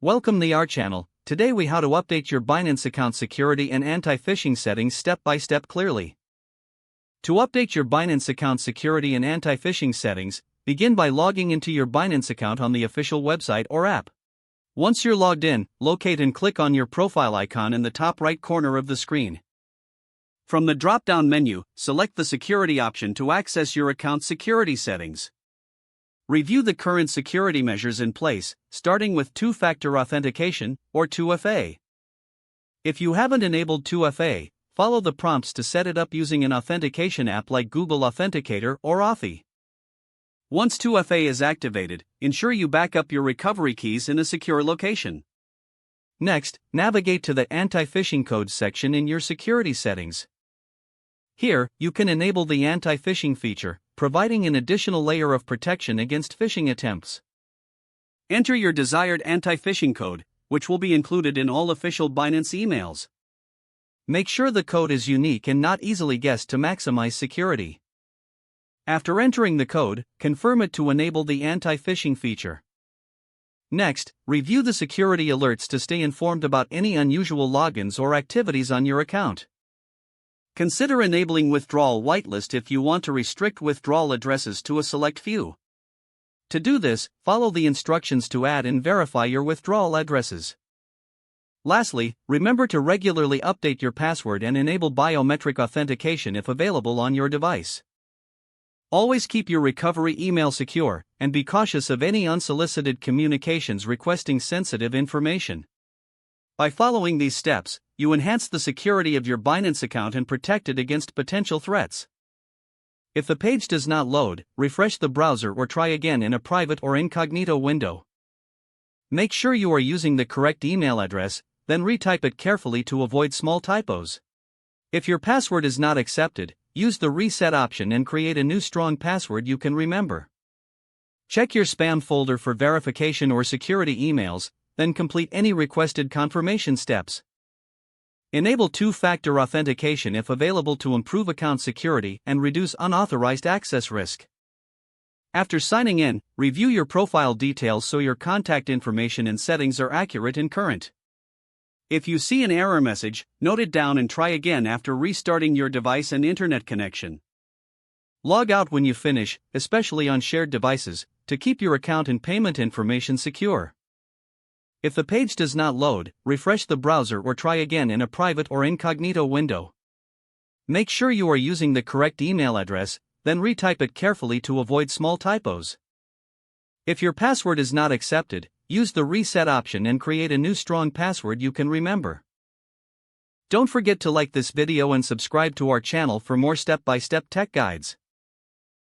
Welcome to our channel. Today we how to update your Binance account security and anti-phishing settings step by step clearly. To update your Binance account security and anti-phishing settings, begin by logging into your Binance account on the official website or app. Once you're logged in, locate and click on your profile icon in the top right corner of the screen. From the drop-down menu, select the security option to access your account security settings. Review the current security measures in place, starting with two-factor authentication, or 2FA. If you haven't enabled 2FA, follow the prompts to set it up using an authentication app like Google Authenticator or Authy. Once 2FA is activated, ensure you back up your recovery keys in a secure location. Next, navigate to the anti-phishing codes section in your security settings. Here, you can enable the anti-phishing feature, providing an additional layer of protection against phishing attempts. Enter your desired anti-phishing code, which will be included in all official Binance emails. Make sure the code is unique and not easily guessed to maximize security. After entering the code, confirm it to enable the anti-phishing feature. Next, review the security alerts to stay informed about any unusual logins or activities on your account. Consider enabling withdrawal whitelist if you want to restrict withdrawal addresses to a select few. To do this, follow the instructions to add and verify your withdrawal addresses. Lastly, remember to regularly update your password and enable biometric authentication if available on your device. Always keep your recovery email secure, and be cautious of any unsolicited communications requesting sensitive information. By following these steps, you enhance the security of your Binance account and protect it against potential threats. If the page does not load, refresh the browser or try again in a private or incognito window. Make sure you are using the correct email address, then retype it carefully to avoid small typos. If your password is not accepted, use the reset option and create a new strong password you can remember. Check your spam folder for verification or security emails, then complete any requested confirmation steps. Enable two-factor authentication if available to improve account security and reduce unauthorized access risk. After signing in, review your profile details so your contact information and settings are accurate and current. If you see an error message, note it down and try again after restarting your device and internet connection. Log out when you finish, especially on shared devices, to keep your account and payment information secure. If the page does not load, refresh the browser or try again in a private or incognito window. Make sure you are using the correct email address, then retype it carefully to avoid small typos. If your password is not accepted, use the reset option and create a new strong password you can remember. Don't forget to like this video and subscribe to our channel for more step-by-step tech guides.